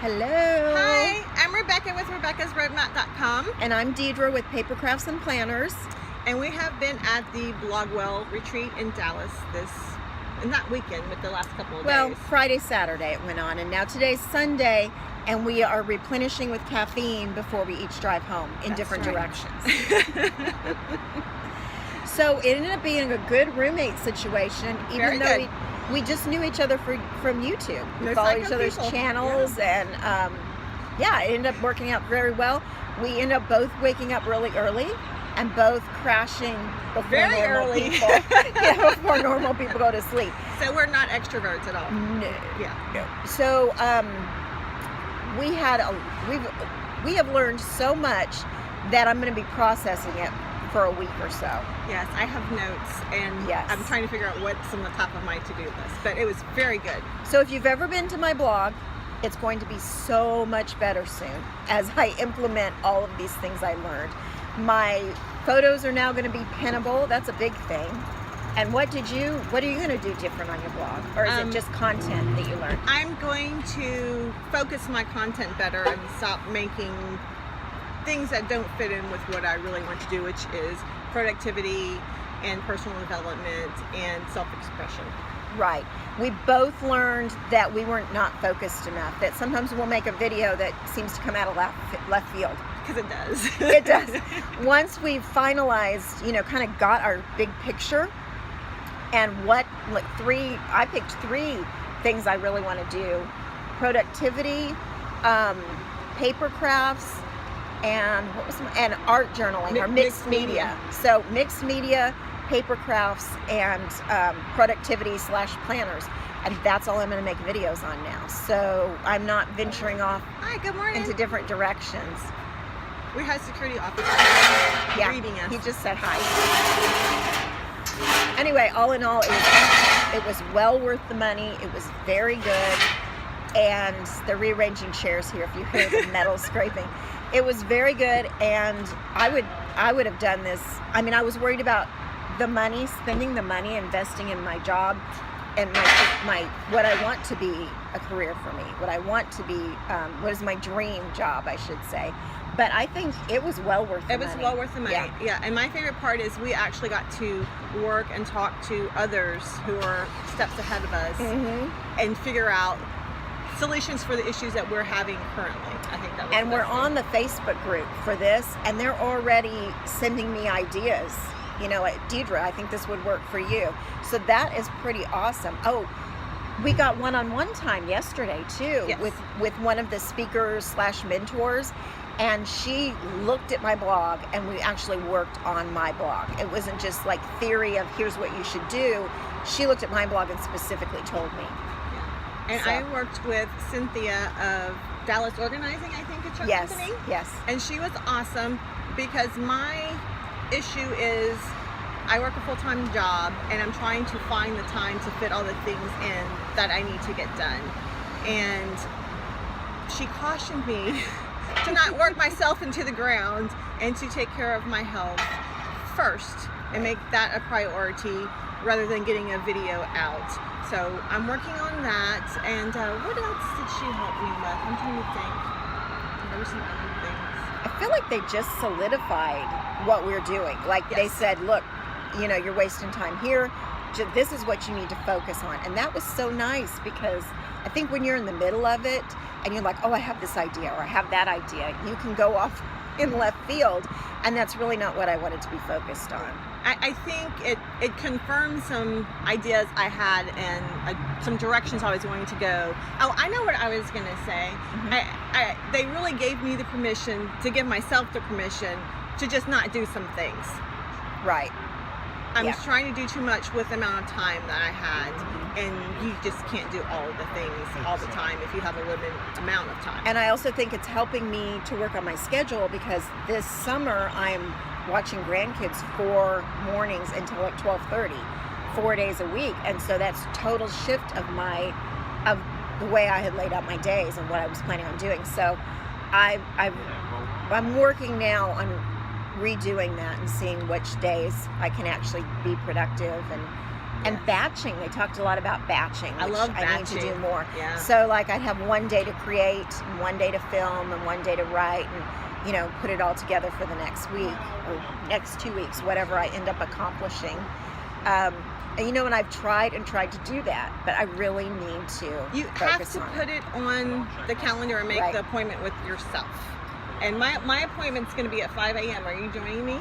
Hello. Hi, I'm Rebecca with Rebecca'sRoadmap.com, And I'm Deidre with Paper Crafts and Planners. and we have been at the Blogwell retreat in Dallas not weekend, but the last couple of Well, days. Friday, Saturday it went on, and now today's Sunday, and we are replenishing with caffeine before we each drive home in That's different right. directions. So it ended up being a good roommate situation, Very even though good. we just knew each other from YouTube. We No follow psycho each other's people. channels, and it ended up working out very well. We ended up both waking up really early and both crashing before Very normal early. people. Before normal people go to sleep. So we're not extroverts at all. No. Yeah. So we have learned so much that I'm going to be processing it for a week or so. Yes, I have notes, and Yes. I'm trying to figure out what's on the top of my to-do list. But it was very good. So if you've ever been to my blog, it's going to be so much better soon as I implement all of these things I learned. My photos are now going to be pinnable. That's a big thing. And what are you going to do different on your blog? Or is it just content that you learned? I'm going to focus my content better and stop making things that don't fit in with what I really want to do, which is productivity and personal development and self-expression. Right. We both learned that we were not focused enough, that sometimes we'll make a video that seems to come out of left field. Because it does. It does. Once we've finalized, kind of got our big picture and I picked 3 things I really want to do: productivity, paper crafts, and and art journaling, or mixed media. So mixed media, paper crafts, and productivity / planners. And that's all I'm going to make videos on now. So I'm not venturing off Hi, good morning. into different directions. We had security officers reading us. He just said hi. Anyway, all in all, it was well worth the money. It was very good. And they're rearranging chairs here if you hear the metal scraping. It was very good, and I would have done this. I mean, I was worried about the money, spending the money, investing in my job and my what I want to be a career for me, what I want to be, what is my dream job, I should say. But I think it was well worth the money. It was well worth the money. Yeah. And my favorite part is we actually got to work and talk to others who are steps ahead of us and figure out solutions for the issues that we're having currently. I think that was And we're on the Facebook group for this, and they're already sending me ideas. Like, Deidre, I think this would work for you. So that is pretty awesome. Oh, we got one-on-one time yesterday too. Yes. with one of the speakers / mentors, and she looked at my blog, and we actually worked on my blog. It wasn't just like theory of here's what you should do. She looked at my blog and specifically told me. And So. I worked with Cynthia of Dallas Organizing, I think it's your company. Yes. And she was awesome, because my issue is I work a full-time job, and I'm trying to find the time to fit all the things in that I need to get done. And she cautioned me to not work myself into the ground and to take care of my health first and make that a priority rather than getting a video out. So I'm working on that. And what else did she help me with? I'm trying to think. There were some other things. I feel like they just solidified what we're doing. Like, they Yes. said, look, you're wasting time here. This is what you need to focus on. And that was so nice, because I think when you're in the middle of it and you're like, oh, I have this idea or I have that idea, you can go off in left field. And that's really not what I wanted to be focused on. I think it confirmed some ideas I had and some directions I was going to go. Oh, I know what I was going to say. They really gave me the permission to give myself the permission to just not do some things. Right. I was Yeah. trying to do too much with the amount of time that I had, and you just can't do all of the things all the time if you have a limited amount of time. And I also think it's helping me to work on my schedule, because this summer I'm watching grandkids 4 mornings until like 12:30, 4 days a week. And so that's total shift of the way I had laid out my days and what I was planning on doing. So I'm working now on redoing that and seeing which days I can actually be productive And batching, they talked a lot about batching, I which love I need to do batching. more. Yeah. So like I'd have one day to create, and one day to film, and one day to write, and you know, put it all together for the next week or next 2 weeks, whatever I end up accomplishing. And you know, and I've tried to do that, but I really need to You have focus to on put it on the calendar and make Right. the appointment with yourself. And my appointment's going to be at 5 a.m. Are you joining me?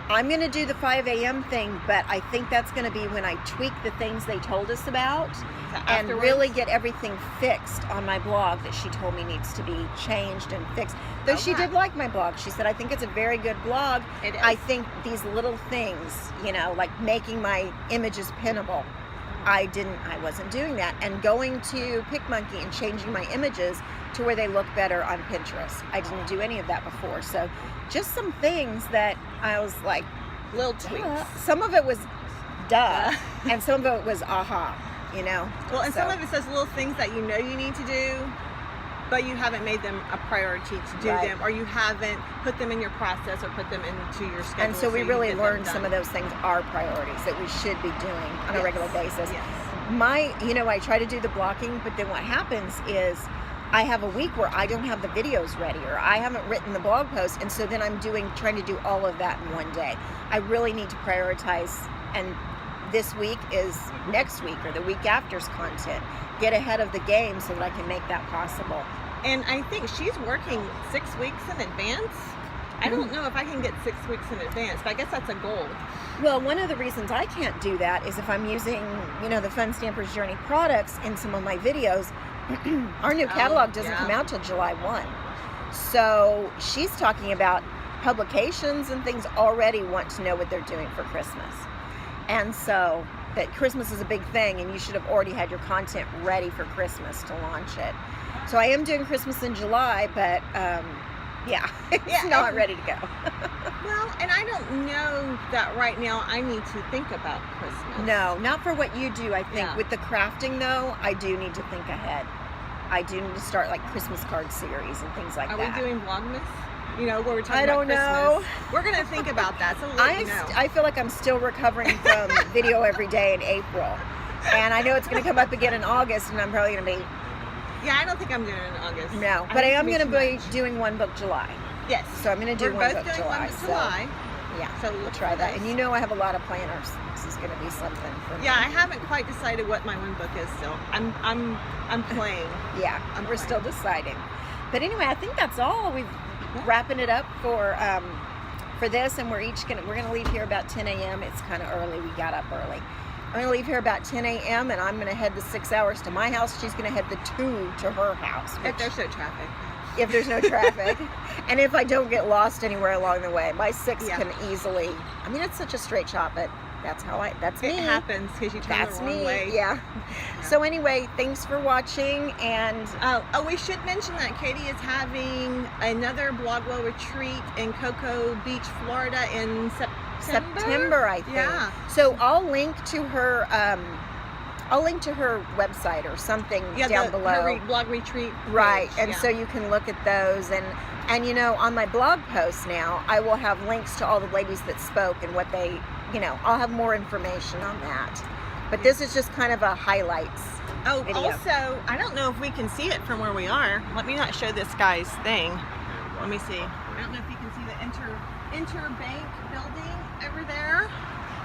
I'm going to do the 5 a.m. thing, but I think that's going to be when I tweak the things they told us about and Afterwards? really get everything fixed on my blog that she told me needs to be changed and fixed. Though she Okay. did like my blog. She said, I think it's a very good blog. It is. I think these little things, you know, like making my images pinnable. I wasn't doing that. And going to PicMonkey and changing my images to where they look better on Pinterest. I didn't do any of that before. So just some things that I was like, Little tweaks. duh. Some of it was duh, and some of it was aha, you know. Well, and So- some of it says little things that you know you need to do, but you haven't made them a priority to do Right. them, or you haven't put them in your process or put them into your schedule. And so we you really get them learned some done. of those things are priorities that we should be doing on a Yes. regular basis. Yes. I try to do the blocking, but then what happens is I have a week where I don't have the videos ready, or I haven't written the blog post, and so then I'm trying to do all of that in one day. I really need to prioritize, and this week is next week or the week after's content. Get ahead of the game so that I can make that possible. And I think she's working 6 weeks in advance. I don't know if I can get 6 weeks in advance, but I guess that's a goal. Well, one of the reasons I can't do that is if I'm using, the Fun Stampers Journey products in some of my videos. Our new catalog doesn't yeah. come out till July 1. So she's talking about publications and things already want to know what they're doing for Christmas. And so that Christmas is a big thing, and you should have already had your content ready for Christmas to launch it. So I am doing Christmas in July, but it's Yeah, not and- ready to go. Well, and I don't know that right now I need to think about Christmas. No, not for what you do. I think Yeah. with the crafting, though, I do need to think ahead. I do need to start like Christmas card series and things like Are that. we doing Vlogmas? Where we're talking I about don't know. Christmas. We're going to think about that. So we'll let you know. I feel like I'm still recovering from video every day in April. And I know it's going to come up again in August, and I'm probably going to be, Yeah, I don't think I'm doing it in August. no. But I think am it's going to too be much. doing One Book July. Yes. So I'm going to do We're One both Book doing July. One Book July. Yeah, So we'll look try for that. those. And I have a lot of planners. This is going to be something for me. Yeah, I haven't quite decided what my one book is still. I'm playing. Yeah, I'm we're fine. still deciding. But anyway, I think that's all. We're wrapping it up for this, and we're gonna leave here about 10 a.m. It's kind of early. We got up early. I'm gonna leave here about 10 a.m. and I'm gonna head the 6 hours to my house. She's gonna head the 2 to her house. If which- there's no traffic. if there's no traffic, and if I don't get lost anywhere along the way. My 6 Yeah. can easily. I mean, it's such a straight shot, but that's me. It happens because you turn That's the wrong me. way. Yeah. So anyway, thanks for watching, and We should mention that Katie is having another Blogwell retreat in Cocoa Beach, Florida in September, I think. Yeah. So I'll link to her. I'll link to her website or something down below. Her blog retreat. Right, page, and yeah. so you can look at those, and on my blog post now, I will have links to all the ladies that spoke and what they, I'll have more information on that. But this is just kind of a highlights. Oh, video. also, I don't know if we can see it from where we are. Let me not show this guy's thing. Let me see. I don't know if you can see the Interbank building over there.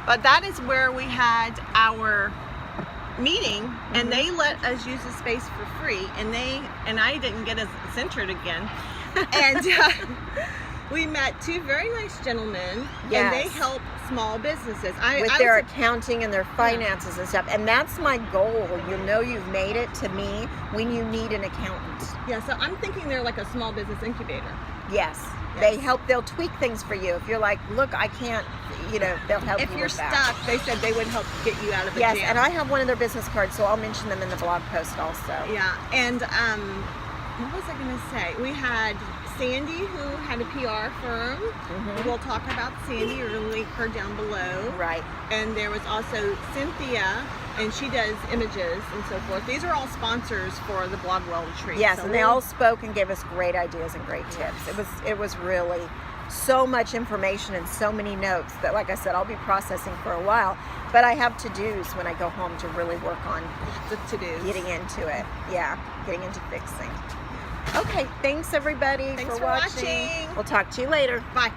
But that is where we had our meeting, and they let us use the space for free, and I didn't get us centered again. And we met 2 very nice gentlemen, and they Yes. help small businesses. With I their was a- accounting and their finances and stuff. And that's my goal. You've made it to me when you need an accountant. Yeah, so I'm thinking they're like a small business incubator. Yes. Yes. They'll tweak things for you. If you're like, look, I can't, they'll help If you you're with that. stuck, they said they would help get you out of the Yes, jam. and I have one of their business cards, so I'll mention them in the blog post also. Yeah, and what was I going to say? We had Sandy, who had a PR firm. Mhm. We'll talk about Sandy, or link her down below. Right. And there was also Cynthia, and she does images and so forth. These are all sponsors for the Blogwell retreat. Yes, So and they we'll- all spoke and gave us great ideas and great tips. It was really so much information and so many notes that, like I said, I'll be processing for a while. But I have to-dos when I go home to really work on The to-dos. getting into it. Yeah, getting into fixing. Okay, thanks everybody Thanks for for watching. We'll talk to you later. Bye.